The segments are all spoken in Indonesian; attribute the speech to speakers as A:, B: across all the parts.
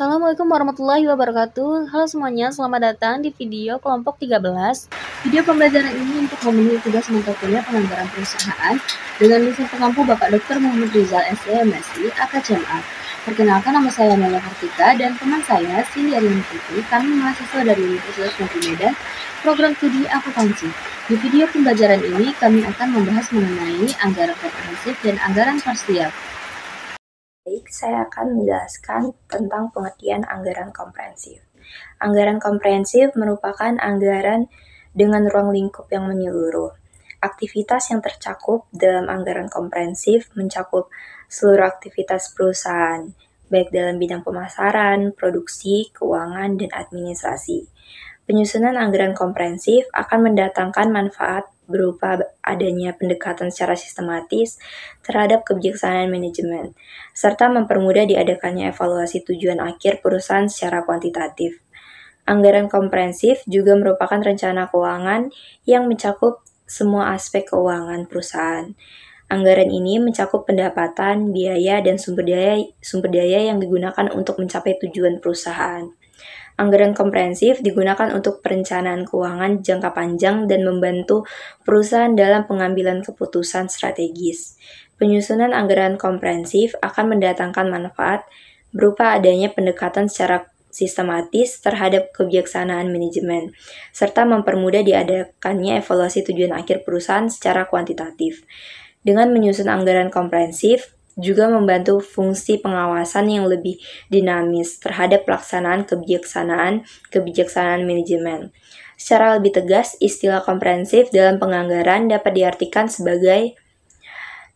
A: Assalamualaikum warahmatullahi wabarakatuh. Halo semuanya, selamat datang di video kelompok 13. Video pembelajaran ini untuk memenuhi tugas mata kuliah penganggaran perusahaan dengan dosen pengampu Bapak Dr. Muhammad Rizal SE MSI AKCMA. Perkenalkan, nama saya Maya Kartika dan teman saya Cindy Ariani Putri. Kami mahasiswa dari Universitas Negeri Medan, program studi akuntansi. Di video pembelajaran ini kami akan membahas mengenai anggaran komprehensif dan anggaran parsial.
B: Baik, saya akan menjelaskan tentang pengertian anggaran komprehensif. Anggaran komprehensif merupakan anggaran dengan ruang lingkup yang menyeluruh. Aktivitas yang tercakup dalam anggaran komprehensif mencakup seluruh aktivitas perusahaan, baik dalam bidang pemasaran, produksi, keuangan, dan administrasi. Penyusunan anggaran komprehensif akan mendatangkan manfaat berupa adanya pendekatan secara sistematis terhadap kebijaksanaan manajemen, serta mempermudah diadakannya evaluasi tujuan akhir perusahaan secara kuantitatif. Anggaran komprehensif juga merupakan rencana keuangan yang mencakup semua aspek keuangan perusahaan. Anggaran ini mencakup pendapatan, biaya, dan sumber daya yang digunakan untuk mencapai tujuan perusahaan. Anggaran komprehensif digunakan untuk perencanaan keuangan jangka panjang dan membantu perusahaan dalam pengambilan keputusan strategis. Penyusunan anggaran komprehensif akan mendatangkan manfaat berupa adanya pendekatan secara sistematis terhadap kebijaksanaan manajemen, serta mempermudah diadakannya evaluasi tujuan akhir perusahaan secara kuantitatif. Dengan menyusun anggaran komprehensif, juga membantu fungsi pengawasan yang lebih dinamis terhadap pelaksanaan kebijaksanaan manajemen. Secara lebih tegas, istilah komprehensif dalam penganggaran dapat diartikan sebagai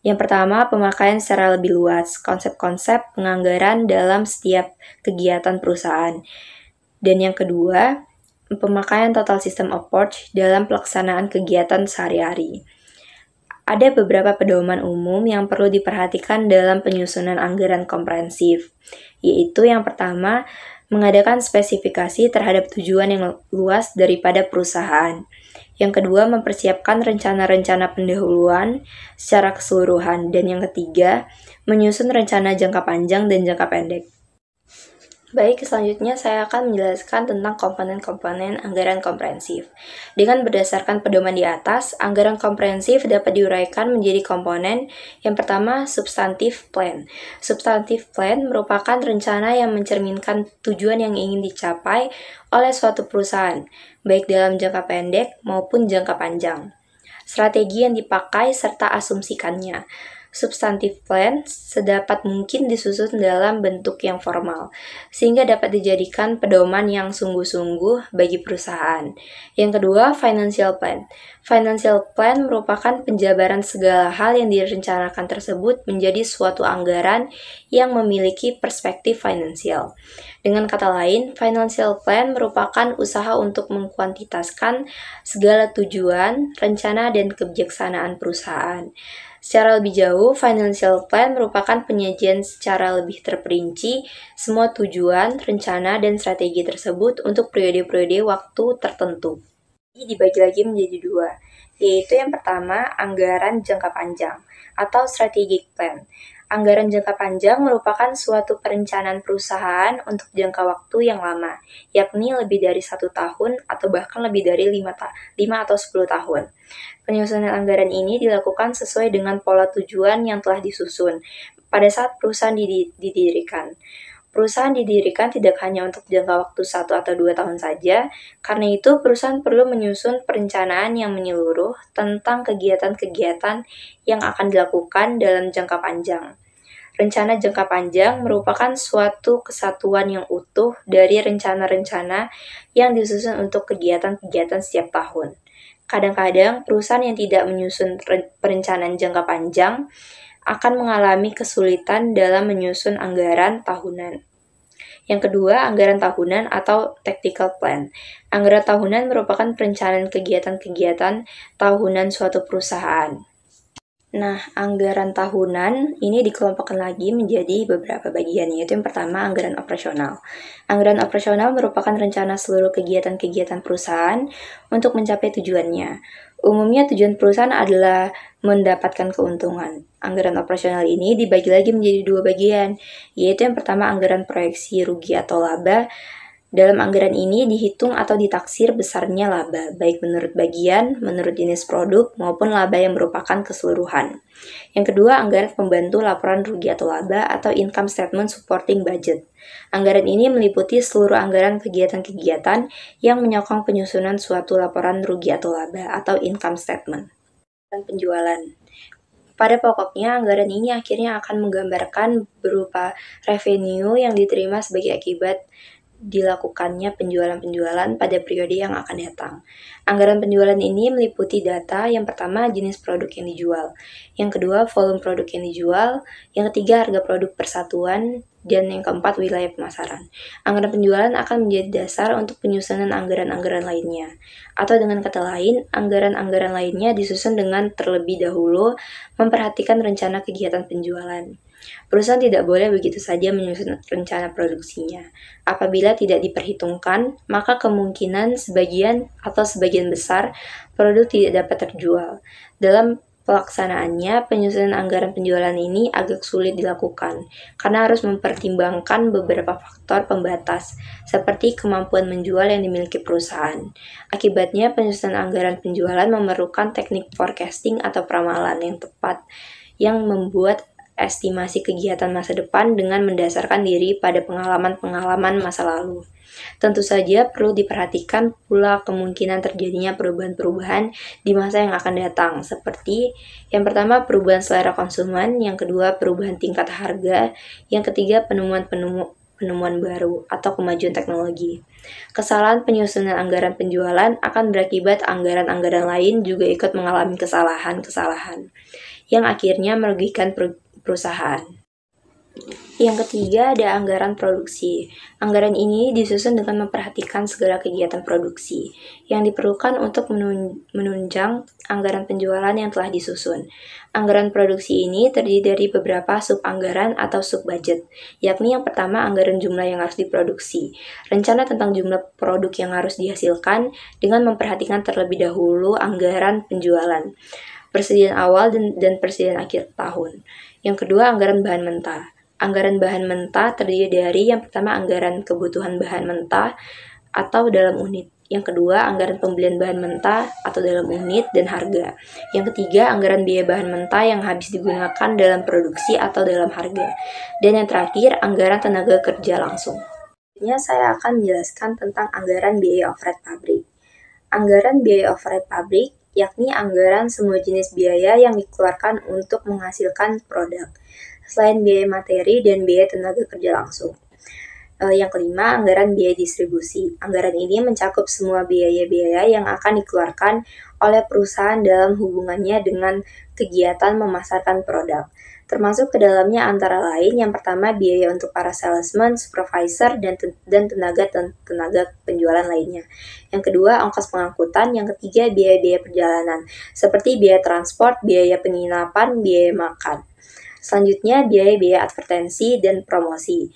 B: yang pertama, pemakaian secara lebih luas, konsep-konsep penganggaran dalam setiap kegiatan perusahaan. Dan yang kedua, pemakaian total system approach dalam pelaksanaan kegiatan sehari-hari. Ada beberapa pedoman umum yang perlu diperhatikan dalam penyusunan anggaran komprehensif, yaitu yang pertama, mengadakan spesifikasi terhadap tujuan yang luas daripada perusahaan. Yang kedua, mempersiapkan rencana-rencana pendahuluan secara keseluruhan. Dan yang ketiga, menyusun rencana jangka panjang dan jangka pendek. Baik, selanjutnya saya akan menjelaskan tentang komponen-komponen anggaran komprehensif. Dengan berdasarkan pedoman di atas, anggaran komprehensif dapat diuraikan menjadi komponen. Yang pertama, substantif plan. Substantif plan merupakan rencana yang mencerminkan tujuan yang ingin dicapai oleh suatu perusahaan, baik dalam jangka pendek maupun jangka panjang. Strategi yang dipakai serta asumsikannya. Substantif plan sedapat mungkin disusun dalam bentuk yang formal, sehingga dapat dijadikan pedoman yang sungguh-sungguh bagi perusahaan. Yang kedua, financial plan. Financial plan merupakan penjabaran segala hal yang direncanakan tersebut menjadi suatu anggaran yang memiliki perspektif finansial. Dengan kata lain, financial plan merupakan usaha untuk mengkuantitaskan segala tujuan, rencana, dan kebijaksanaan perusahaan. Secara lebih jauh, financial plan merupakan penyajian secara lebih terperinci semua tujuan, rencana, dan strategi tersebut untuk periode-periode waktu tertentu. Ini dibagi lagi menjadi dua, yaitu yang pertama, anggaran jangka panjang atau strategic plan. Anggaran jangka panjang merupakan suatu perencanaan perusahaan untuk jangka waktu yang lama, yakni lebih dari 1 tahun atau bahkan lebih dari 5 atau 10 tahun. Penyusunan anggaran ini dilakukan sesuai dengan pola tujuan yang telah disusun pada saat perusahaan didirikan. Perusahaan didirikan tidak hanya untuk jangka waktu 1 atau 2 tahun saja, karena itu perusahaan perlu menyusun perencanaan yang menyeluruh tentang kegiatan-kegiatan yang akan dilakukan dalam jangka panjang. Rencana jangka panjang merupakan suatu kesatuan yang utuh dari rencana-rencana yang disusun untuk kegiatan-kegiatan setiap tahun. Kadang-kadang perusahaan yang tidak menyusun perencanaan jangka panjang akan mengalami kesulitan dalam menyusun anggaran tahunan. Yang kedua, anggaran tahunan atau tactical plan. Anggaran tahunan merupakan perencanaan kegiatan-kegiatan tahunan suatu perusahaan. Nah, anggaran tahunan ini dikelompokkan lagi menjadi beberapa bagian, yaitu yang pertama anggaran operasional. Anggaran operasional merupakan rencana seluruh kegiatan-kegiatan perusahaan untuk mencapai tujuannya. Umumnya tujuan perusahaan adalah mendapatkan keuntungan. Anggaran operasional ini dibagi lagi menjadi dua bagian, yaitu yang pertama anggaran proyeksi rugi atau laba. Dalam anggaran ini dihitung atau ditaksir besarnya laba, baik menurut bagian, menurut jenis produk, maupun laba yang merupakan keseluruhan. Yang kedua, anggaran pembantu laporan rugi atau laba atau income statement supporting budget. Anggaran ini meliputi seluruh anggaran kegiatan-kegiatan yang menyokong penyusunan suatu laporan rugi atau laba atau income statement. Dan penjualan. Pada pokoknya, anggaran ini akhirnya akan menggambarkan berupa revenue yang diterima sebagai akibat dilakukannya penjualan-penjualan pada periode yang akan datang. Anggaran penjualan ini meliputi data, yang pertama jenis produk yang dijual, yang kedua volume produk yang dijual, yang ketiga harga produk persatuan, dan yang keempat wilayah pemasaran. Anggaran penjualan akan menjadi dasar untuk penyusunan anggaran-anggaran lainnya. Atau dengan kata lain, anggaran-anggaran lainnya disusun dengan terlebih dahulu memperhatikan rencana kegiatan penjualan. Perusahaan tidak boleh begitu saja menyusun rencana produksinya. Apabila tidak diperhitungkan, maka kemungkinan sebagian atau sebagian besar produk tidak dapat terjual. Dalam pelaksanaannya, penyusunan anggaran penjualan ini agak sulit dilakukan, karena harus mempertimbangkan beberapa faktor pembatas, seperti kemampuan menjual yang dimiliki perusahaan. Akibatnya, penyusunan anggaran penjualan memerlukan teknik forecasting atau peramalan yang tepat, yang membuat estimasi kegiatan masa depan dengan mendasarkan diri pada pengalaman-pengalaman masa lalu. Tentu saja perlu diperhatikan pula kemungkinan terjadinya perubahan-perubahan di masa yang akan datang, seperti yang pertama perubahan selera konsumen, yang kedua perubahan tingkat harga, yang ketiga penemuan baru atau kemajuan teknologi. Kesalahan penyusunan anggaran penjualan akan berakibat anggaran-anggaran lain juga ikut mengalami kesalahan-kesalahan yang akhirnya merugikan perusahaan. Yang ketiga ada anggaran produksi. Anggaran ini disusun dengan memperhatikan segala kegiatan produksi yang diperlukan untuk menunjang anggaran penjualan yang telah disusun. Anggaran produksi ini terdiri dari beberapa sub-anggaran atau sub-budget, yakni yang pertama anggaran jumlah yang harus diproduksi, rencana tentang jumlah produk yang harus dihasilkan dengan memperhatikan terlebih dahulu anggaran penjualan, persediaan awal dan persediaan akhir tahun. Yang kedua, anggaran bahan mentah. Anggaran bahan mentah terdiri dari yang pertama anggaran kebutuhan bahan mentah atau dalam unit. Yang kedua, anggaran pembelian bahan mentah atau dalam unit dan harga. Yang ketiga, anggaran biaya bahan mentah yang habis digunakan dalam produksi atau dalam harga. Dan yang terakhir, anggaran tenaga kerja langsung. Selanjutnya saya akan menjelaskan tentang anggaran biaya overhead pabrik. Anggaran biaya overhead pabrik yakni anggaran semua jenis biaya yang dikeluarkan untuk menghasilkan produk, selain biaya materi dan biaya tenaga kerja langsung. Yang kelima, anggaran biaya distribusi. Anggaran ini mencakup semua biaya-biaya yang akan dikeluarkan oleh perusahaan dalam hubungannya dengan kegiatan memasarkan produk, termasuk ke dalamnya antara lain yang pertama biaya untuk para salesman, supervisor, dan tenaga penjualan lainnya. Yang kedua, ongkos pengangkutan. Yang ketiga, biaya-biaya perjalanan, seperti biaya transport, biaya penginapan, biaya makan. Selanjutnya, biaya-biaya advertensi dan promosi.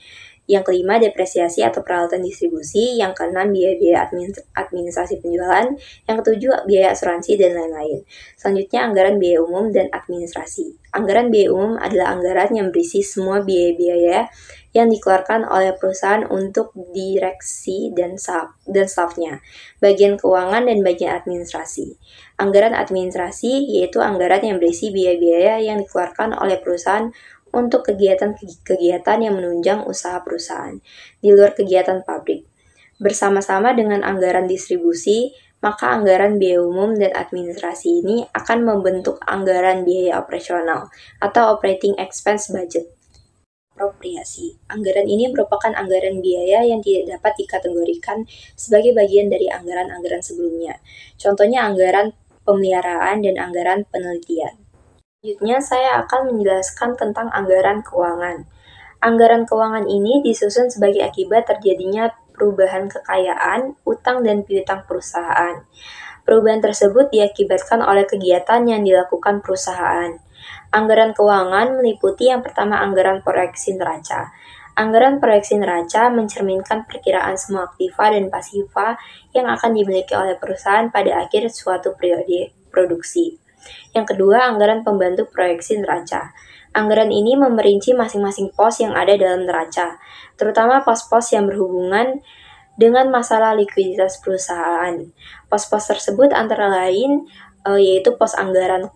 B: Yang kelima, depresiasi atau peralatan distribusi. Yang keenam, biaya-biaya administrasi penjualan. Yang ketujuh, biaya asuransi dan lain-lain. Selanjutnya, anggaran biaya umum dan administrasi. Anggaran biaya umum adalah anggaran yang berisi semua biaya-biaya yang dikeluarkan oleh perusahaan untuk direksi dan stafnya, bagian keuangan dan bagian administrasi. Anggaran administrasi yaitu anggaran yang berisi biaya-biaya yang dikeluarkan oleh perusahaan untuk kegiatan-kegiatan yang menunjang usaha perusahaan di luar kegiatan pabrik. Bersama-sama dengan anggaran distribusi, maka anggaran biaya umum dan administrasi ini akan membentuk anggaran biaya operasional atau operating expense budget. Apropriasi. Anggaran ini merupakan anggaran biaya yang tidak dapat dikategorikan sebagai bagian dari anggaran-anggaran sebelumnya. Contohnya anggaran pemeliharaan dan anggaran penelitian. Selanjutnya, saya akan menjelaskan tentang anggaran keuangan. Anggaran keuangan ini disusun sebagai akibat terjadinya perubahan kekayaan, utang dan piutang perusahaan. Perubahan tersebut diakibatkan oleh kegiatan yang dilakukan perusahaan. Anggaran keuangan meliputi yang pertama anggaran proyeksi neraca. Anggaran proyeksi neraca mencerminkan perkiraan semua aktiva dan pasiva yang akan dimiliki oleh perusahaan pada akhir suatu periode produksi. Yang kedua, anggaran pembantu proyeksi neraca. Anggaran ini memerinci masing-masing pos yang ada dalam neraca, terutama pos-pos yang berhubungan dengan masalah likuiditas perusahaan. Pos-pos tersebut antara lain yaitu pos anggaran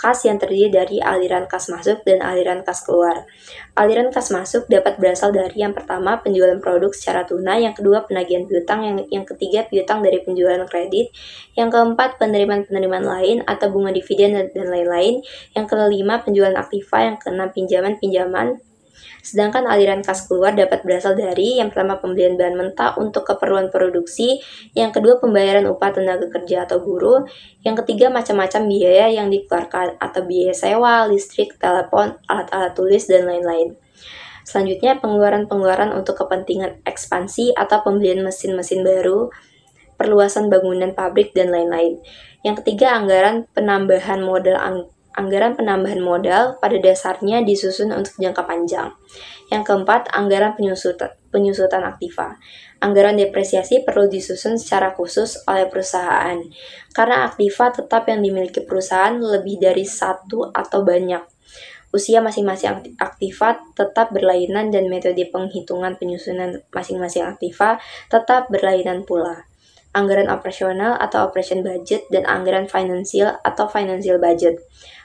B: kas yang terdiri dari aliran kas masuk dan aliran kas keluar. Aliran kas masuk dapat berasal dari yang pertama penjualan produk secara tunai, yang kedua penagihan piutang, yang ketiga piutang dari penjualan kredit, yang keempat penerimaan-penerimaan lain atau bunga dividen dan lain-lain, yang kelima penjualan aktiva, yang keenam pinjaman-pinjaman. Sedangkan aliran kas keluar dapat berasal dari yang pertama pembelian bahan mentah untuk keperluan produksi, yang kedua pembayaran upah tenaga kerja atau buruh, yang ketiga macam-macam biaya yang dikeluarkan atau biaya sewa, listrik, telepon, alat-alat tulis, dan lain-lain. Selanjutnya pengeluaran-pengeluaran untuk kepentingan ekspansi atau pembelian mesin-mesin baru, perluasan bangunan pabrik, dan lain-lain. Yang ketiga anggaran penambahan modal. Anggaran penambahan modal pada dasarnya disusun untuk jangka panjang. Yang keempat, anggaran penyusutan aktiva. Anggaran depresiasi perlu disusun secara khusus oleh perusahaan, karena aktiva tetap yang dimiliki perusahaan lebih dari satu atau banyak. Usia masing-masing aktiva tetap berlainan dan metode penghitungan penyusunan masing-masing aktiva tetap berlainan pula. Anggaran operasional atau operation budget dan anggaran finansial atau financial budget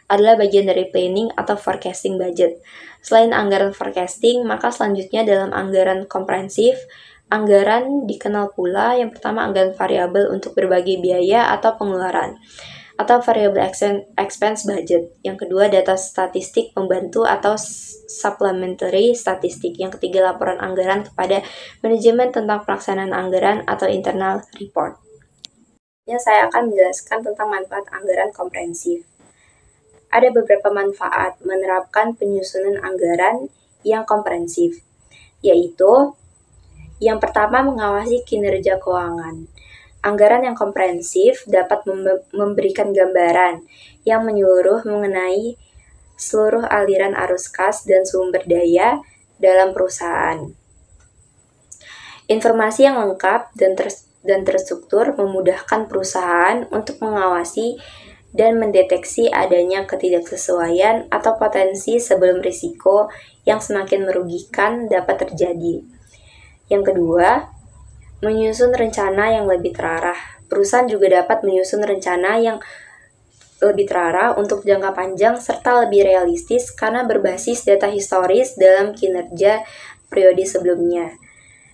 B: adalah bagian dari planning atau forecasting budget. Selain anggaran forecasting, maka selanjutnya dalam anggaran komprehensif, anggaran dikenal pula yang pertama anggaran variabel untuk berbagai biaya atau pengeluaran, atau variable expense budget. Yang kedua data statistik pembantu atau supplementary statistik. Yang ketiga laporan anggaran kepada manajemen tentang pelaksanaan anggaran atau internal report. Saya akan menjelaskan tentang manfaat anggaran komprehensif. Ada beberapa manfaat menerapkan penyusunan anggaran yang komprehensif, yaitu yang pertama mengawasi kinerja keuangan. Anggaran yang komprehensif dapat memberikan gambaran yang menyeluruh mengenai seluruh aliran arus kas dan sumber daya dalam perusahaan. Informasi yang lengkap dan terstruktur memudahkan perusahaan untuk mengawasi dan mendeteksi adanya ketidaksesuaian atau potensi sebelum risiko yang semakin merugikan dapat terjadi. Yang kedua, menyusun rencana yang lebih terarah. Perusahaan juga dapat menyusun rencana yang lebih terarah untuk jangka panjang serta lebih realistis karena berbasis data historis dalam kinerja periode sebelumnya.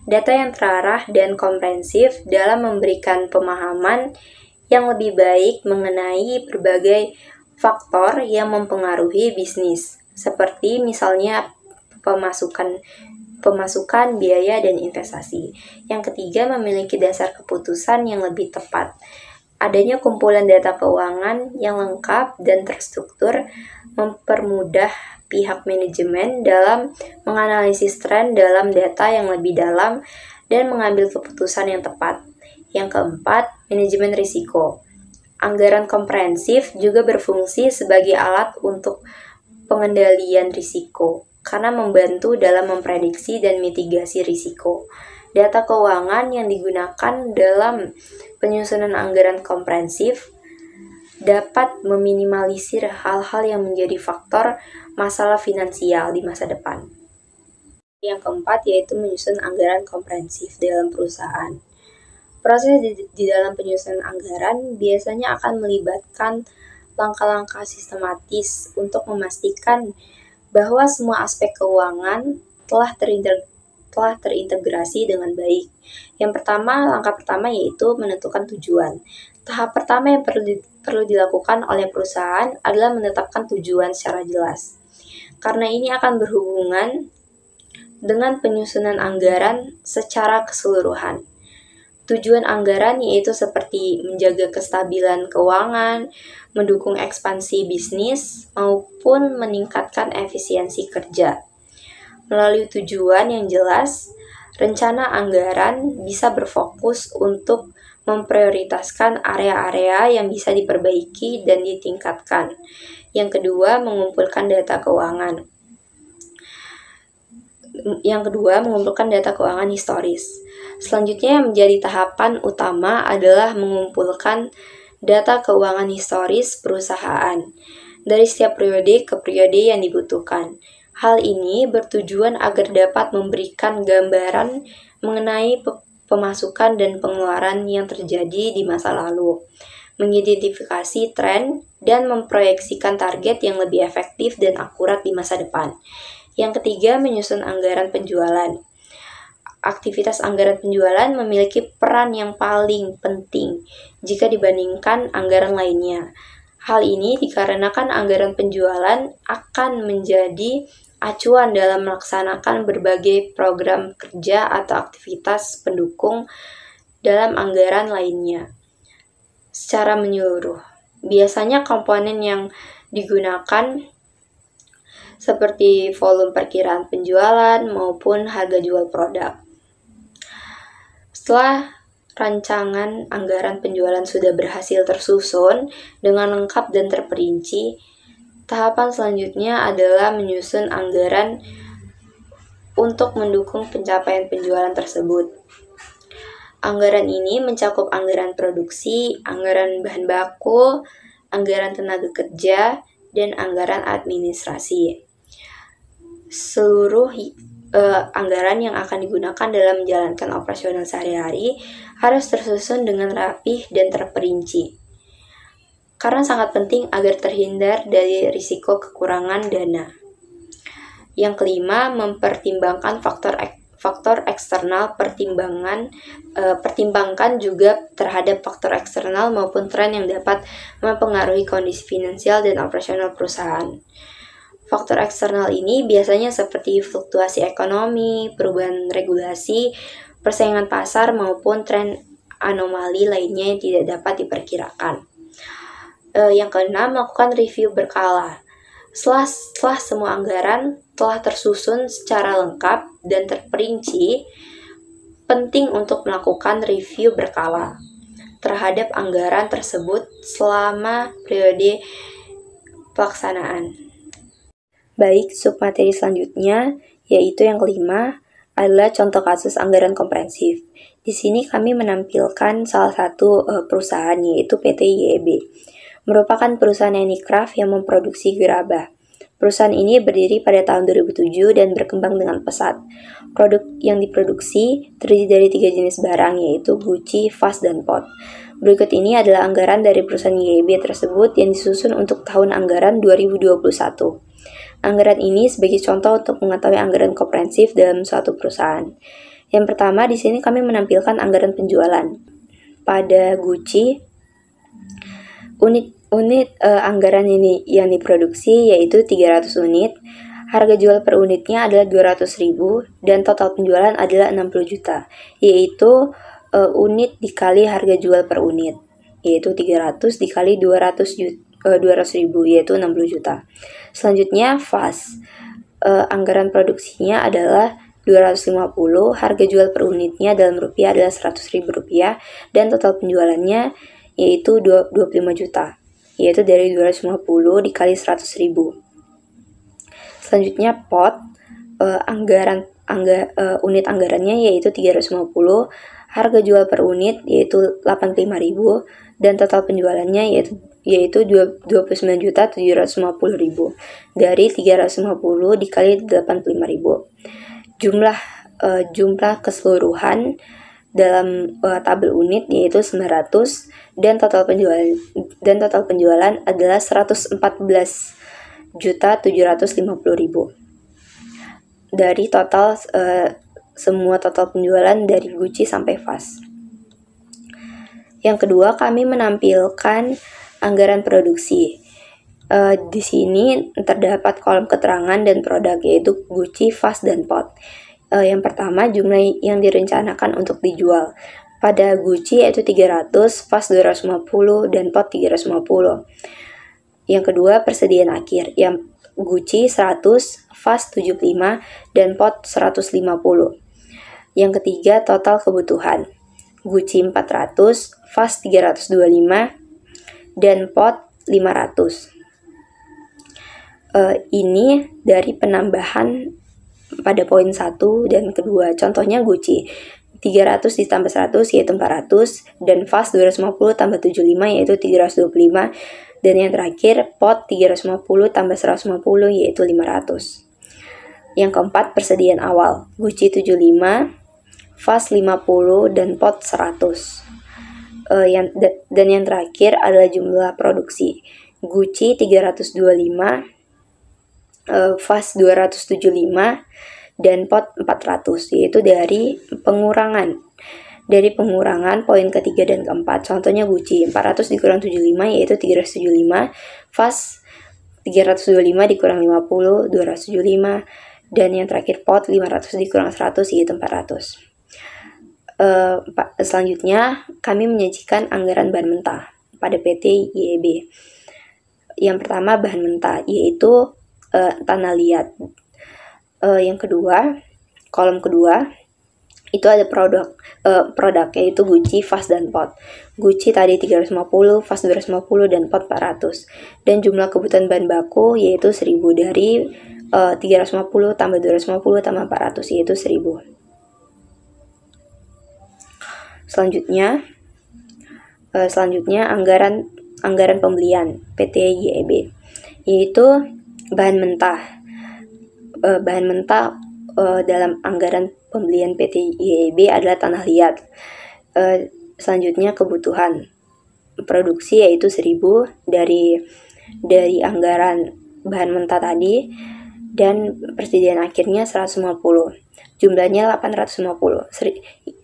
B: Data yang terarah dan komprehensif dalam memberikan pemahaman yang lebih baik mengenai berbagai faktor yang mempengaruhi bisnis, seperti misalnya pemasukan, biaya, dan investasi. Yang ketiga, memiliki dasar keputusan yang lebih tepat. Adanya kumpulan data keuangan yang lengkap dan terstruktur mempermudah pihak manajemen dalam menganalisis tren dalam data yang lebih dalam dan mengambil keputusan yang tepat. Yang keempat, manajemen risiko. Anggaran komprehensif juga berfungsi sebagai alat untuk pengendalian risiko, karena membantu dalam memprediksi dan mitigasi risiko. Data keuangan yang digunakan dalam penyusunan anggaran komprehensif dapat meminimalisir hal-hal yang menjadi faktor masalah finansial di masa depan. Yang keempat yaitu menyusun anggaran komprehensif dalam perusahaan. Proses di dalam penyusunan anggaran biasanya akan melibatkan langkah-langkah sistematis untuk memastikan bahwa semua aspek keuangan telah terintegrasi dengan baik. Langkah pertama yaitu menentukan tujuan. Tahap pertama yang perlu dilakukan oleh perusahaan adalah menetapkan tujuan secara jelas. Karena ini akan berhubungan dengan penyusunan anggaran secara keseluruhan. Tujuan anggaran yaitu seperti menjaga kestabilan keuangan, mendukung ekspansi bisnis, maupun meningkatkan efisiensi kerja. Melalui tujuan yang jelas, rencana anggaran bisa berfokus untuk memprioritaskan area-area yang bisa diperbaiki dan ditingkatkan. Yang kedua, mengumpulkan data keuangan. Historis. Selanjutnya yang menjadi tahapan utama adalah mengumpulkan data keuangan historis perusahaan dari setiap periode ke periode yang dibutuhkan. Hal ini bertujuan agar dapat memberikan gambaran mengenai pemasukan dan pengeluaran yang terjadi di masa lalu, mengidentifikasi tren, dan memproyeksikan target yang lebih efektif dan akurat di masa depan. Yang ketiga, menyusun anggaran penjualan. Aktivitas anggaran penjualan memiliki peran yang paling penting jika dibandingkan anggaran lainnya. Hal ini dikarenakan anggaran penjualan akan menjadi acuan dalam melaksanakan berbagai program kerja atau aktivitas pendukung dalam anggaran lainnya. Secara menyeluruh, biasanya komponen yang digunakan seperti volume perkiraan penjualan maupun harga jual produk. Setelah rancangan anggaran penjualan sudah berhasil tersusun dengan lengkap dan terperinci, tahapan selanjutnya adalah menyusun anggaran untuk mendukung pencapaian penjualan tersebut. Anggaran ini mencakup anggaran produksi, anggaran bahan baku, anggaran tenaga kerja, dan anggaran administrasi. Seluruh anggaran yang akan digunakan dalam menjalankan operasional sehari-hari harus tersusun dengan rapih dan terperinci. Karena sangat penting agar terhindar dari risiko kekurangan dana. Yang kelima, mempertimbangkan faktor eksternal. Pertimbangkan juga terhadap faktor eksternal maupun tren yang dapat mempengaruhi kondisi finansial dan operasional perusahaan. Faktor eksternal ini biasanya seperti fluktuasi ekonomi, perubahan regulasi, persaingan pasar, maupun tren anomali lainnya yang tidak dapat diperkirakan. Yang keenam, melakukan review berkala. Setelah semua anggaran telah tersusun secara lengkap dan terperinci, penting untuk melakukan review berkala terhadap anggaran tersebut selama periode pelaksanaan. Baik, submateri selanjutnya, yaitu yang kelima, adalah contoh kasus anggaran komprehensif. Di sini kami menampilkan salah satu perusahaan, yaitu PT YEB. Merupakan perusahaan handicraft yang memproduksi gerabah. Perusahaan ini berdiri pada tahun 2007 dan berkembang dengan pesat. Produk yang diproduksi terdiri dari 3 jenis barang, yaitu guci, vas, dan pot. Berikut ini adalah anggaran dari perusahaan YEB tersebut yang disusun untuk tahun anggaran 2021. Anggaran ini sebagai contoh untuk mengetahui anggaran komprehensif dalam suatu perusahaan. Yang pertama, di sini kami menampilkan anggaran penjualan. Pada guci, unit anggaran ini yang diproduksi yaitu 300 unit. Harga jual per unitnya adalah 200.000 dan total penjualan adalah 60 juta, yaitu unit dikali harga jual per unit, yaitu 300 dikali 200.000 yaitu 60 juta. Selanjutnya vas. Anggaran produksinya adalah 250, harga jual per unitnya dalam rupiah adalah 100.000 rupiah dan total penjualannya yaitu 25 juta, yaitu dari 250 dikali 100.000. Selanjutnya pot. Unit anggarannya yaitu 350, harga jual per unit yaitu 85.000 dan total penjualannya yaitu 29.750.000 dari 350 dikali 85.000. Jumlah keseluruhan dalam tabel unit yaitu 900 dan total penjualan adalah 114.750.000 dari total semua total penjualan dari guci sampai vas. Yang kedua, kami menampilkan anggaran produksi. Di sini terdapat kolom keterangan dan produk yaitu guci, vas, dan pot. Yang pertama, jumlah yang direncanakan untuk dijual. Pada guci yaitu 300, vas 250, dan pot 350. Yang kedua, persediaan akhir. Yang guci 100, vas 75, dan pot 150. Yang ketiga, total kebutuhan. Gucci 400, Fast 325, dan Pot 500. Ini dari penambahan pada poin 1 dan kedua. Contohnya Gucci 300 ditambah 100 yaitu 400, dan Fast 250 tambah 75 yaitu 325, dan yang terakhir Pot 350 tambah 150 yaitu 500. Yang keempat, persediaan awal. Gucci 75, Fast 50, dan Pot 100. Dan yang terakhir adalah jumlah produksi. Gucci 325, Fast 275, dan Pot 400, yaitu dari pengurangan. Dari pengurangan poin ketiga dan keempat. Contohnya Gucci 400 dikurang 75 yaitu 375, Fast 325 dikurang 50, 275, dan yang terakhir Pot 500 dikurang 100 yaitu 400. Selanjutnya kami menyajikan anggaran bahan mentah pada PT YEB. Yang pertama bahan mentah yaitu tanah liat. Yang kedua, kolom kedua itu ada produk yaitu Gucci, Fast, dan Pot. Gucci tadi 350, Fast 250, dan Pot 400. Dan jumlah kebutuhan bahan baku yaitu 1000 dari 350 tambah 250 tambah 400 yaitu 1000. Selanjutnya anggaran pembelian PT YEB yaitu bahan mentah. Dalam anggaran pembelian PT YEB adalah tanah liat. Selanjutnya kebutuhan produksi yaitu 1000 dari anggaran bahan mentah tadi, dan persediaan akhirnya 150. Jumlahnya 850,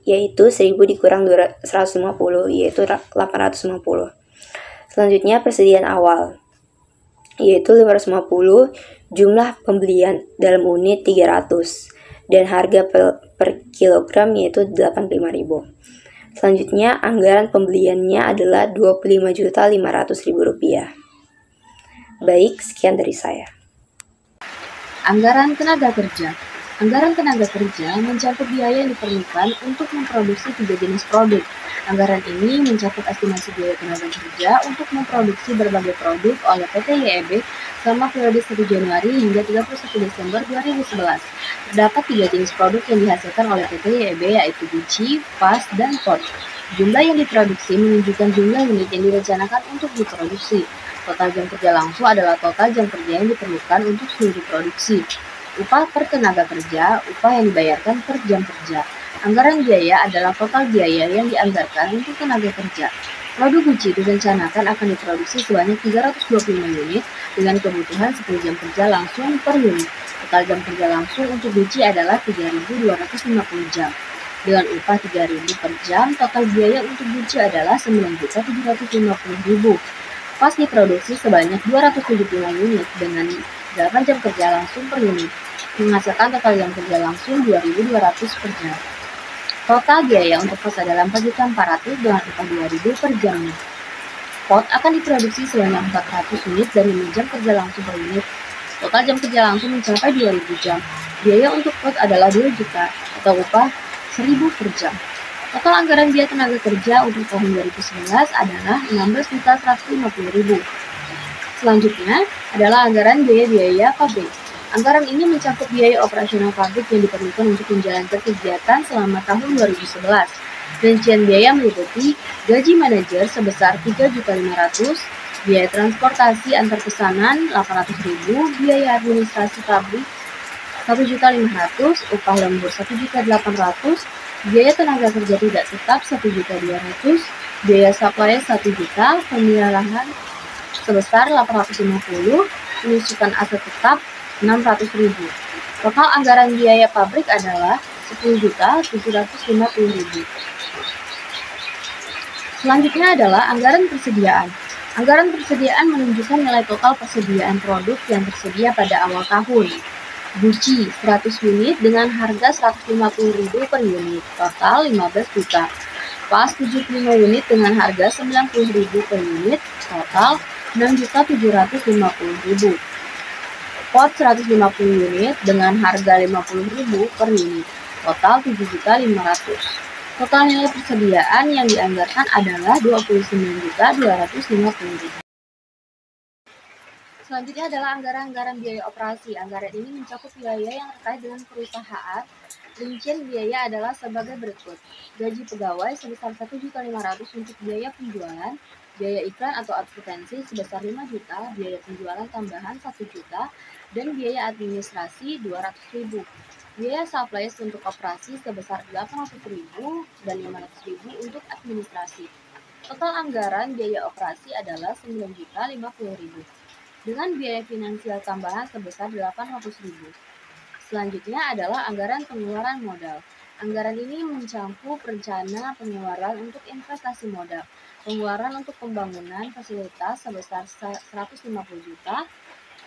B: yaitu 1000 dikurang 150 yaitu 850. Selanjutnya persediaan awal yaitu 550, jumlah pembelian dalam unit 300, dan harga per kilogram yaitu 85.000. Selanjutnya anggaran pembeliannya adalah Rp25.500.000. Baik, sekian dari saya.
A: Anggaran tenaga kerja. Anggaran tenaga kerja mencakup biaya yang diperlukan untuk memproduksi 3 jenis produk. Anggaran ini mencakup estimasi biaya tenaga kerja untuk memproduksi berbagai produk oleh PT YEB selama periode 1 Januari hingga 31 Desember 2011. Terdapat 3 jenis produk yang dihasilkan oleh PT YEB yaitu Gucci, Fast, dan Pot. Jumlah yang diproduksi menunjukkan jumlah unit yang direncanakan untuk diproduksi. Total jam kerja langsung adalah total jam kerja yang diperlukan untuk seluruh produksi. Upah per tenaga kerja, upah yang dibayarkan per jam kerja. Anggaran biaya adalah total biaya yang dianggarkan untuk tenaga kerja. Produk Gucci direncanakan akan diproduksi sebanyak 325 unit dengan kebutuhan 10 jam kerja langsung per unit. Total jam kerja langsung untuk Gucci adalah 3.250 jam. Dengan upah 3.000 per jam, total biaya untuk Gucci adalah 9.750.000. Fast diproduksi sebanyak 275 unit dengan 8 jam kerja langsung per unit, menghasilkan total jam kerja langsung 2.200 per jam. Total biaya untuk Fast adalah 4.400.000 dengan upah 2.000 per jamnya. Pot akan diproduksi sebanyak 400 unit dan 5 jam kerja langsung per unit. Total jam kerja langsung mencapai 2.000 jam. Biaya untuk Pot adalah 2 juta atau upah 1.000 per jam. Total anggaran biaya tenaga kerja untuk tahun 2011 adalah 16.150.000. Selanjutnya adalah anggaran biaya pabrik. Anggaran ini mencakup biaya operasional pabrik yang diperlukan untuk menjalankan kegiatan selama tahun 2011. Rincian biaya meliputi gaji manajer sebesar 3.500.000, biaya transportasi antar pesanan 800.000, biaya administrasi pabrik 1.500.000, upah lembur 1.800.000, biaya tenaga kerja tidak tetap 1.200.000, biaya supplier 1 juta, pemeliharaan sebesar 850, penyusutan aset tetap 600.000. Total anggaran biaya pabrik adalah 10.750.000. Selanjutnya adalah anggaran persediaan. Anggaran persediaan menunjukkan nilai total persediaan produk yang tersedia pada awal tahun. Gucci 100 unit dengan harga 150.000 per unit, total 15 juta. Fast 75 unit dengan harga 90.000 per unit, total 6.750.000. Pot 150 unit dengan harga 50.000 per unit, total 7.500.000. Total nilai persediaan yang dianggarkan adalah Rp29.250.000. Selanjutnya adalah anggaran biaya operasi. Anggaran ini mencakup biaya yang terkait dengan perusahaan. Rincian biaya adalah sebagai berikut. Gaji pegawai sebesar Rp1.500.000 untuk biaya penjualan, biaya iklan atau advertensi sebesar Rp5.000.000, biaya penjualan tambahan Rp1.000.000, dan biaya administrasi Rp200.000. Biaya supplies untuk operasi sebesar Rp800.000 dan Rp500.000 untuk administrasi. Total anggaran biaya operasi adalah Rp9.050.000 dengan biaya finansial tambahan sebesar Rp800.000. Selanjutnya adalah anggaran pengeluaran modal. Anggaran ini mencakup rencana pengeluaran untuk investasi modal, pengeluaran untuk pembangunan fasilitas sebesar Rp150.000.000,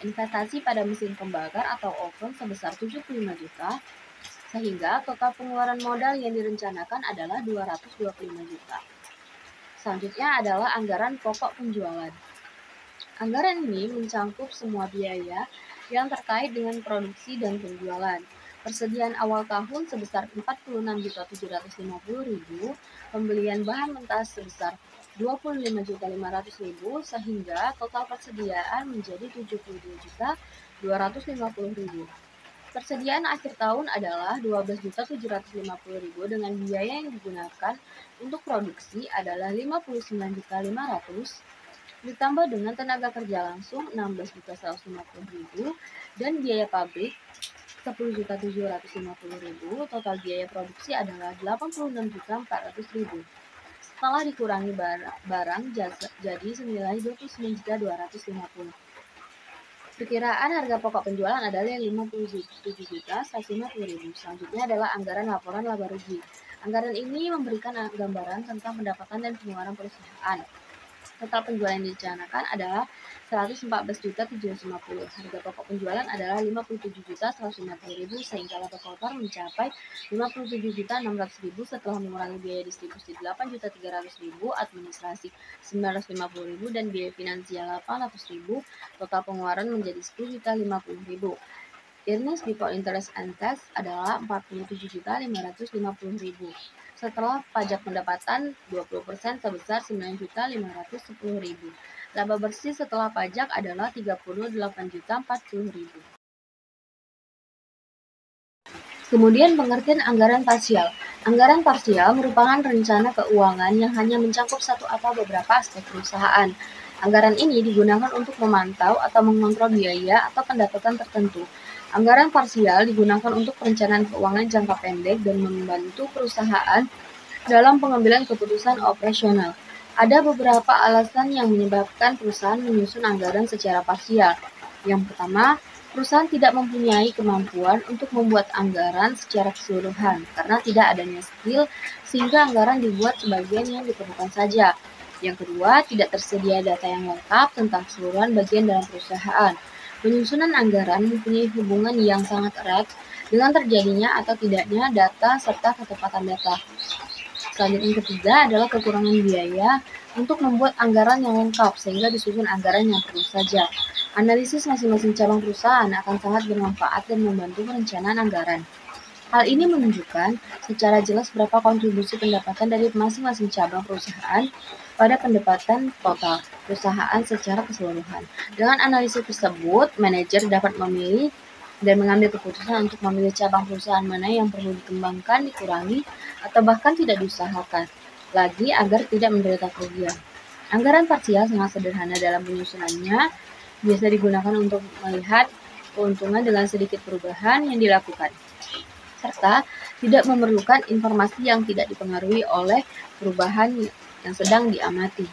A: investasi pada mesin pembakar atau oven sebesar Rp75.000.000, sehingga total pengeluaran modal yang direncanakan adalah Rp225.000.000. Selanjutnya adalah anggaran pokok penjualan. Anggaran ini mencakup semua biaya yang terkait dengan produksi dan penjualan. Persediaan awal tahun sebesar Rp46.750.000, pembelian bahan mentah sebesar Rp25.500.000, sehingga total persediaan menjadi Rp72.250.000. Persediaan akhir tahun adalah Rp12.750.000 dengan biaya yang digunakan untuk produksi adalah Rp59.500.000, ditambah dengan tenaga kerja langsung Rp16.150.000 dan biaya pabrik Rp10.750.000. Total biaya produksi adalah Rp86.400.000. Setelah dikurangi barang jasa jadi senilai Rp29.250.000. Perkiraan harga pokok penjualan adalah Rp57.150.000. Selanjutnya adalah anggaran laporan laba rugi. Anggaran ini memberikan gambaran tentang pendapatan dan pengeluaran perusahaan. Total penjualan yang direncanakan adalah Rp114.750.000. Harga pokok penjualan adalah Rp57.150.000 sehingga laba kotor mencapai Rp57.600.000 setelah mengurangi biaya distribusi Rp8.300.000, administrasi Rp950.000 dan biaya finansial Rp800.000. Total pengeluaran menjadi Rp10.050.000. Earnings before interest and tax adalah Rp47.550.000. Setelah pajak pendapatan 20% sebesar Rp9.510.000. Laba bersih setelah pajak adalah Rp38.040.000. Kemudian pengertian anggaran parsial. Anggaran parsial merupakan rencana keuangan yang hanya mencakup satu atau beberapa aspek perusahaan. Anggaran ini digunakan untuk memantau atau mengontrol biaya atau pendapatan tertentu. Anggaran parsial digunakan untuk perencanaan keuangan jangka pendek dan membantu perusahaan dalam pengambilan keputusan operasional. Ada beberapa alasan yang menyebabkan perusahaan menyusun anggaran secara parsial. Yang pertama, perusahaan tidak mempunyai kemampuan untuk membuat anggaran secara keseluruhan karena tidak adanya skill sehingga anggaran dibuat sebagian yang diperlukan saja. Yang kedua, tidak tersedia data yang lengkap tentang keseluruhan bagian dalam perusahaan. Penyusunan anggaran mempunyai hubungan yang sangat erat dengan terjadinya atau tidaknya data serta ketepatan data. Selanjutnya yang ketiga adalah kekurangan biaya untuk membuat anggaran yang lengkap sehingga disusun anggaran yang perlu saja. Analisis masing-masing cabang perusahaan akan sangat bermanfaat dan membantu perencanaan anggaran. Hal ini menunjukkan secara jelas berapa kontribusi pendapatan dari masing-masing cabang perusahaan pada pendapatan total perusahaan secara keseluruhan. Dengan analisis tersebut, manajer dapat memilih dan mengambil keputusan untuk memilih cabang perusahaan mana yang perlu dikembangkan, dikurangi, atau bahkan tidak diusahakan lagi agar tidak menderita kerugian. Anggaran parsial sangat sederhana dalam penyusunannya, biasa digunakan untuk melihat keuntungan dengan sedikit perubahan yang dilakukan, serta tidak memerlukan informasi yang tidak dipengaruhi oleh perubahan yang sedang diamati.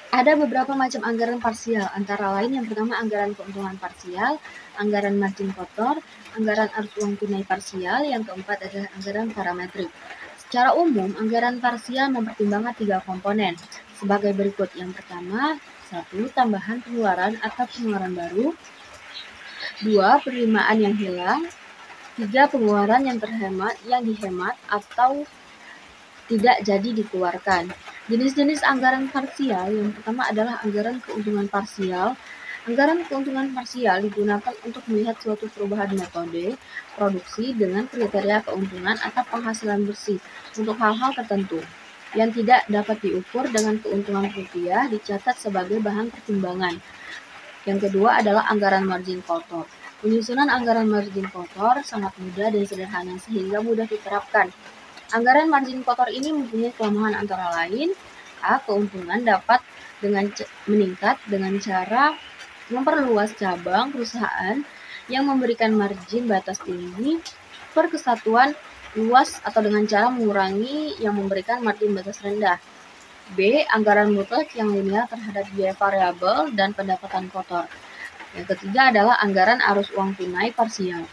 A: Ada beberapa macam anggaran parsial, antara lain yang pertama anggaran keuntungan parsial, anggaran margin kotor, anggaran arus uang tunai parsial, yang keempat adalah anggaran parametrik. Secara umum, anggaran parsial mempertimbangkan 3 komponen, sebagai berikut. Yang pertama, 1. Tambahan pengeluaran atau pengeluaran baru. 2. Penerimaan yang hilang. 3. Pengeluaran yang dihemat atau tidak jadi dikeluarkan. Jenis-jenis anggaran parsial yang pertama adalah anggaran keuntungan parsial. Anggaran keuntungan parsial digunakan untuk melihat suatu perubahan metode produksi dengan kriteria keuntungan atau penghasilan bersih untuk hal-hal tertentu yang tidak dapat diukur dengan keuntungan rupiah dicatat sebagai bahan pertimbangan. Yang kedua adalah anggaran margin kotor. Penyusunan anggaran margin kotor sangat mudah dan sederhana sehingga mudah diterapkan. Anggaran margin kotor ini mempunyai kelemahan antara lain, keuntungan dapat meningkat dengan cara memperluas cabang perusahaan yang memberikan margin batas tinggi per kesatuan luas atau dengan cara mengurangi yang memberikan margin batas rendah. B. Anggaran mutlak yang linear terhadap biaya variabel dan pendapatan kotor. Yang ketiga adalah anggaran arus uang tunai parsial.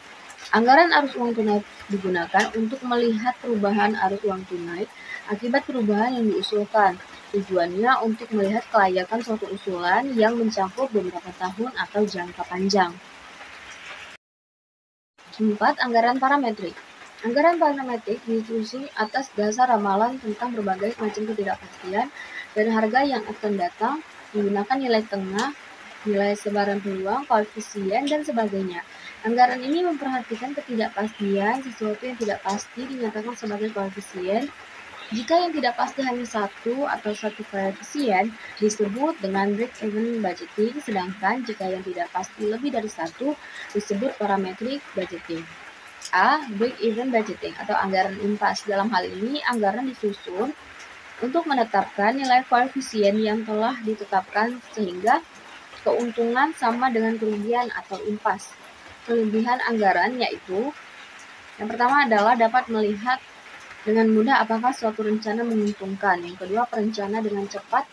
A: Anggaran arus uang tunai digunakan untuk melihat perubahan arus uang tunai akibat perubahan yang diusulkan. Tujuannya untuk melihat kelayakan suatu usulan yang mencakup beberapa tahun atau jangka panjang. 4. Anggaran parametrik. Anggaran parametrik disusun atas dasar ramalan tentang berbagai macam ketidakpastian dan harga yang akan datang, menggunakan nilai tengah, nilai sebaran peluang, koefisien, dan sebagainya. Anggaran ini memperhatikan ketidakpastian, sesuatu yang tidak pasti dinyatakan sebagai koefisien. Jika yang tidak pasti hanya satu atau satu koefisien, disebut dengan break-even budgeting, sedangkan jika yang tidak pasti lebih dari satu, disebut parametric budgeting. A. Break-even budgeting atau anggaran impas. Dalam hal ini, anggaran disusun untuk menetapkan nilai koefisien yang telah ditetapkan sehingga keuntungan sama dengan kerugian atau impas. Kelebihan anggaran yaitu, yang pertama adalah dapat melihat dengan mudah apakah suatu rencana menguntungkan. Yang kedua, perencana dengan cepat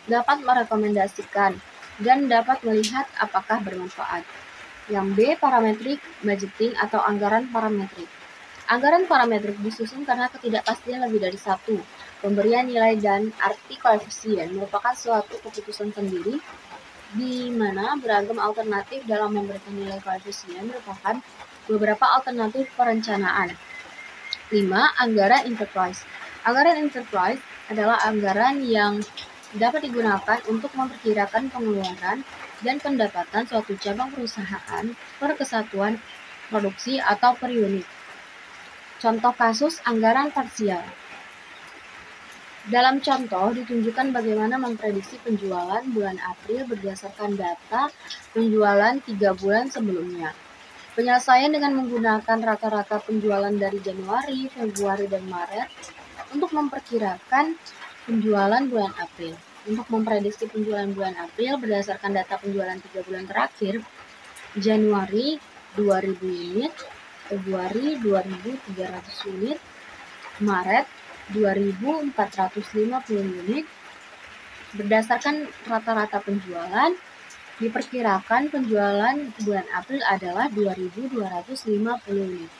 A: dapat merekomendasikan dan dapat melihat apakah bermanfaat. Yang B, parametric budgeting atau anggaran parametrik. Anggaran parametrik disusun karena ketidakpastian lebih dari satu. Pemberian nilai dan arti koefisien merupakan suatu keputusan sendiri di mana beragam alternatif dalam memberikan nilai koefisien merupakan beberapa alternatif perencanaan. 5. Anggaran enterprise. Anggaran enterprise adalah anggaran yang dapat digunakan untuk memperkirakan pengeluaran dan pendapatan suatu cabang perusahaan per kesatuan produksi atau per unit. Contoh kasus anggaran parsial. Dalam contoh, ditunjukkan bagaimana memprediksi penjualan bulan April berdasarkan data penjualan 3 bulan sebelumnya. Penyelesaian dengan menggunakan rata-rata penjualan dari Januari, Februari, dan Maret untuk memperkirakan penjualan bulan April. Untuk memprediksi penjualan bulan April berdasarkan data penjualan 3 bulan terakhir, Januari 2.000 unit, Februari 2.300 unit, Maret 2.450 unit. Berdasarkan rata-rata penjualan, diperkirakan penjualan bulan April adalah 2.250 unit.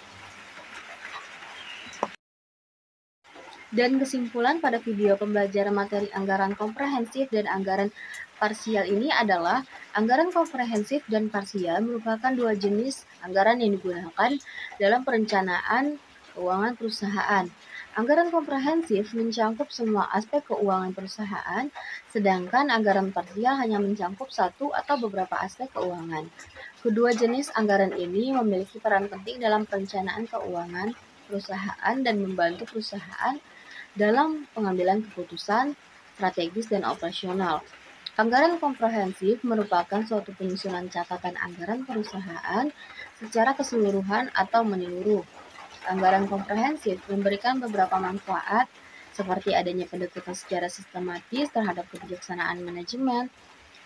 A: Dan kesimpulan pada video pembelajaran materi anggaran komprehensif dan anggaran parsial ini adalah anggaran komprehensif dan parsial merupakan dua jenis anggaran yang digunakan dalam perencanaan keuangan perusahaan. Anggaran komprehensif mencakup semua aspek keuangan perusahaan, sedangkan anggaran parsial hanya mencakup satu atau beberapa aspek keuangan. Kedua jenis anggaran ini memiliki peran penting dalam perencanaan keuangan perusahaan dan membantu perusahaan dalam pengambilan keputusan strategis dan operasional. Anggaran komprehensif merupakan suatu penyusunan catatan anggaran perusahaan secara keseluruhan atau menyeluruh. Anggaran komprehensif memberikan beberapa manfaat seperti adanya pendekatan secara sistematis terhadap kebijaksanaan manajemen,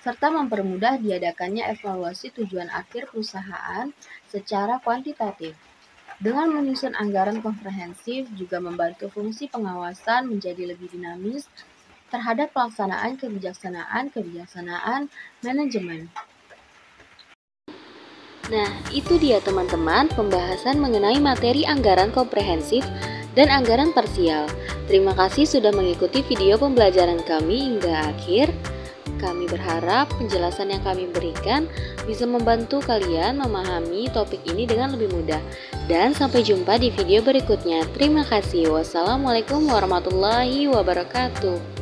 A: serta mempermudah diadakannya evaluasi tujuan akhir perusahaan secara kuantitatif. Dengan menyusun anggaran komprehensif juga membantu fungsi pengawasan menjadi lebih dinamis terhadap pelaksanaan kebijaksanaan manajemen. Nah, itu dia teman-teman pembahasan mengenai materi anggaran komprehensif dan anggaran parsial. Terima kasih sudah mengikuti video pembelajaran kami hingga akhir. Kami berharap penjelasan yang kami berikan bisa membantu kalian memahami topik ini dengan lebih mudah. Dan sampai jumpa di video berikutnya. Terima kasih. Wassalamualaikum warahmatullahi wabarakatuh.